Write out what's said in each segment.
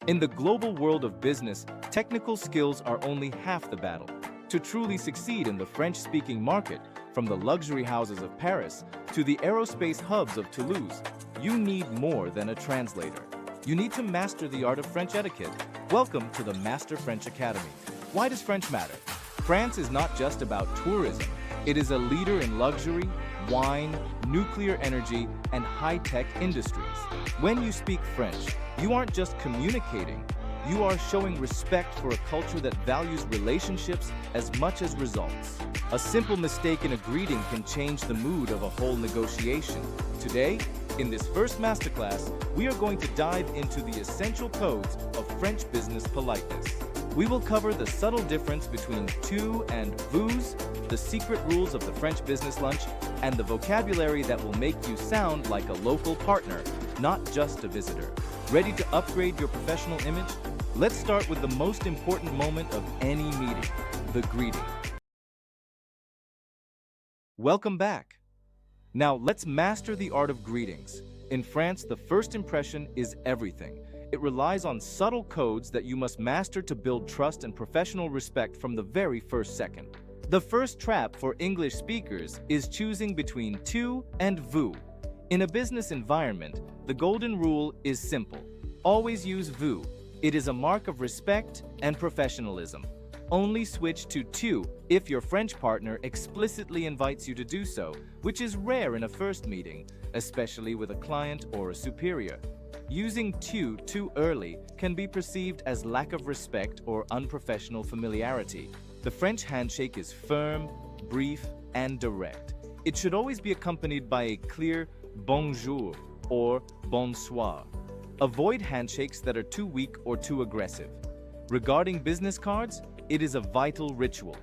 In the global world of business, technical skills are only half the battle. To truly succeed in the French-speaking market, from the luxury houses of Paris to the aerospace hubs of Toulouse, you need more than a translator. You need to master the art of French etiquette. Welcome to the Master French Academy. Why does French matter? France is not just about tourism. It is a leader in luxury, wine, nuclear energy, and high-tech industries. When you speak French, you aren't just communicating, you are showing respect for a culture that values relationships as much as results. A simple mistake in a greeting can change the mood of a whole negotiation. Today, in this first masterclass, we are going to dive into the essential codes of French business politeness. We will cover the subtle difference between tu and vous, the secret rules of the French business lunch, and the vocabulary that will make you sound like a local partner, not just a visitor. Ready to upgrade your professional image? Let's start with the most important moment of any meeting, the greeting. Welcome back. Now let's master the art of greetings. In France, the first impression is everything. It relies on subtle codes that you must master to build trust and professional respect from the very first second. The first trap for English speakers is choosing between tu and vous. In a business environment, the golden rule is simple. Always use vous. It is a mark of respect and professionalism. Only switch to tu if your French partner explicitly invites you to do so, which is rare in a first meeting, especially with a client or a superior. Using tu too early can be perceived as lack of respect or unprofessional familiarity. The French handshake is firm, brief, and direct. It should always be accompanied by a clear bonjour or bonsoir. Avoid handshakes that are too weak or too aggressive. Regarding business cards, it is a vital ritual.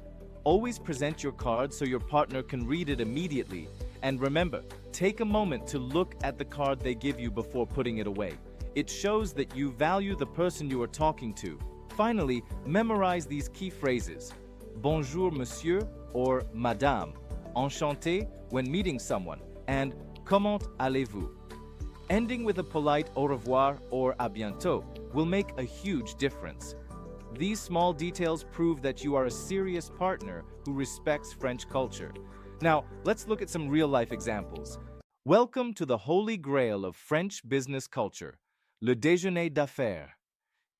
Always present your card so your partner can read it immediately. And remember, take a moment to look at the card they give you before putting it away. It shows that you value the person you are talking to. Finally, memorize these key phrases. Bonjour, monsieur, or madame. Enchanté when meeting someone. And comment allez-vous? Ending with a polite au revoir or à bientôt will make a huge difference. These small details prove that you are a serious partner who respects French culture. Now, let's look at some real-life examples. Welcome to the holy grail of French business culture, le déjeuner d'affaires.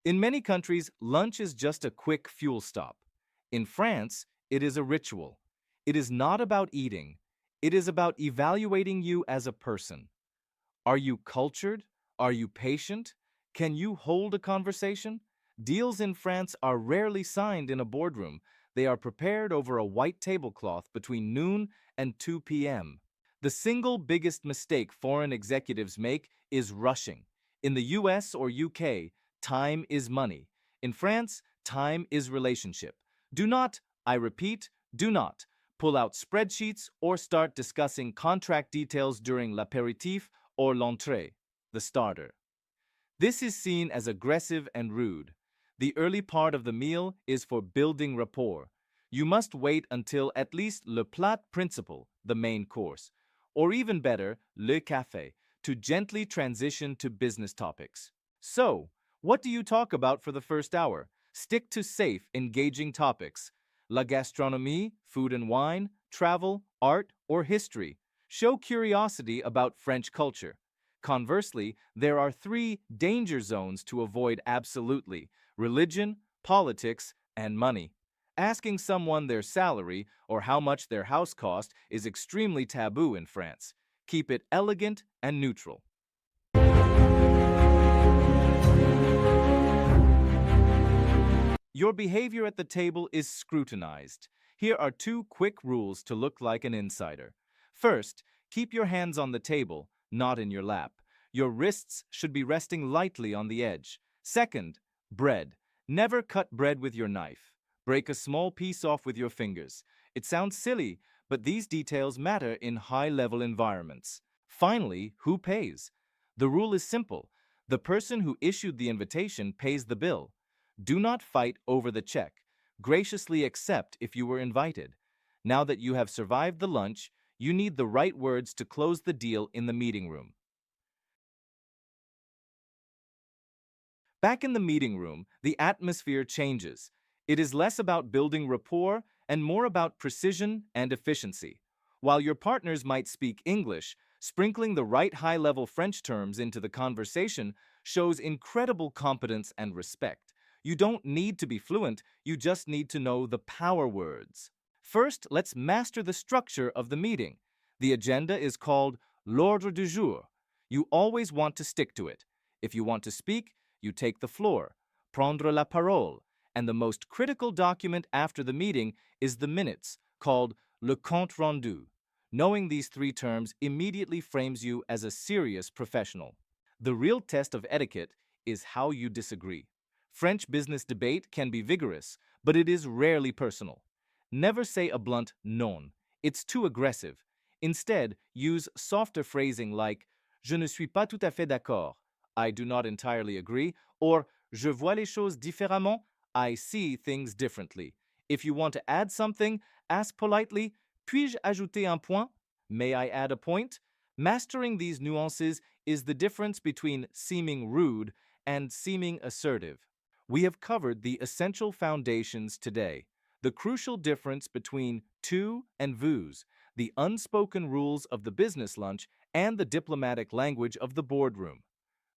In many countries, lunch is just a quick fuel stop. In France, it is a ritual. It is not about eating. It is about evaluating you as a person. Are you cultured? Are you patient? Can you hold a conversation? Deals in France are rarely signed in a boardroom. They are prepared over a white tablecloth between noon and 2 p.m. The single biggest mistake foreign executives make is rushing. In the US or UK, time is money. In France, time is relationship. Do not, I repeat, do not, pull out spreadsheets or start discussing contract details during l'apéritif or l'entrée, the starter. This is seen as aggressive and rude. The early part of the meal is for building rapport. You must wait until at least le plat principal, the main course, or even better, le café, to gently transition to business topics. So, what do you talk about for the first hour? Stick to safe, engaging topics. La gastronomie, food and wine, travel, art, or history. Show curiosity about French culture. Conversely, there are 3 danger zones to avoid absolutely: religion, politics, and money. Asking someone their salary or how much their house cost is extremely taboo in France. Keep it elegant and neutral. Your behavior at the table is scrutinized. Here are 2 quick rules to look like an insider. First, keep your hands on the table, not in your lap. Your wrists should be resting lightly on the edge. Second, bread. Never cut bread with your knife. Break a small piece off with your fingers. It sounds silly, but these details matter in high-level environments. Finally, who pays? The rule is simple. The person who issued the invitation pays the bill. Do not fight over the check. Graciously accept if you were invited. Now that you have survived the lunch, you need the right words to close the deal in the meeting room. Back in the meeting room, the atmosphere changes. It is less about building rapport and more about precision and efficiency. While your partners might speak English, sprinkling the right high-level French terms into the conversation shows incredible competence and respect. You don't need to be fluent, you just need to know the power words. First, let's master the structure of the meeting. The agenda is called l'ordre du jour. You always want to stick to it. If you want to speak, you take the floor, prendre la parole, and the most critical document after the meeting is the minutes, called le compte rendu. Knowing these three terms immediately frames you as a serious professional. The real test of etiquette is how you disagree. French business debate can be vigorous, but it is rarely personal. Never say a blunt non. It's too aggressive. Instead, use softer phrasing like je ne suis pas tout à fait d'accord, I do not entirely agree, or je vois les choses différemment, I see things differently. If you want to add something, ask politely, puis-je ajouter un point? May I add a point? Mastering these nuances is the difference between seeming rude and seeming assertive. We have covered the essential foundations today. The crucial difference between tu and vous, the unspoken rules of the business lunch, and the diplomatic language of the boardroom.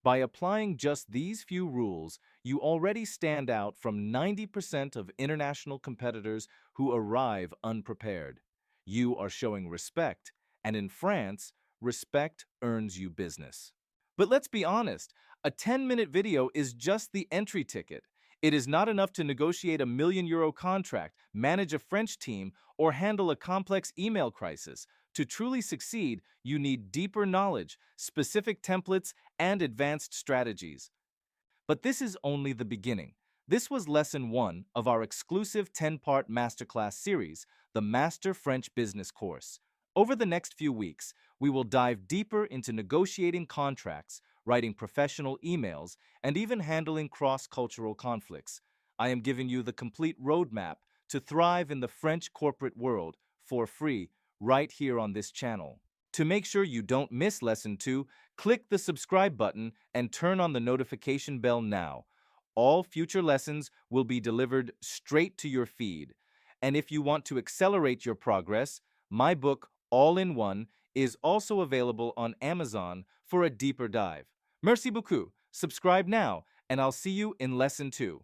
By applying just these few rules, you already stand out from 90% of international competitors who arrive unprepared. You are showing respect, and in France, respect earns you business. But let's be honest, a 10-minute video is just the entry ticket. It is not enough to negotiate a €1 million contract, manage a French team, or handle a complex email crisis. To truly succeed, you need deeper knowledge, specific templates, and advanced strategies. But this is only the beginning. This was Lesson 1 of our exclusive 10-part masterclass series, the Master French Business Course. Over the next few weeks, we will dive deeper into negotiating contracts, writing professional emails, and even handling cross-cultural conflicts. I am giving you the complete roadmap to thrive in the French corporate world for free right here on this channel. To make sure you don't miss Lesson 2, click the subscribe button and turn on the notification bell now. All future lessons will be delivered straight to your feed. And if you want to accelerate your progress, my book, All in One, is also available on Amazon for a deeper dive. Merci beaucoup. Subscribe now, and I'll see you in Lesson 2.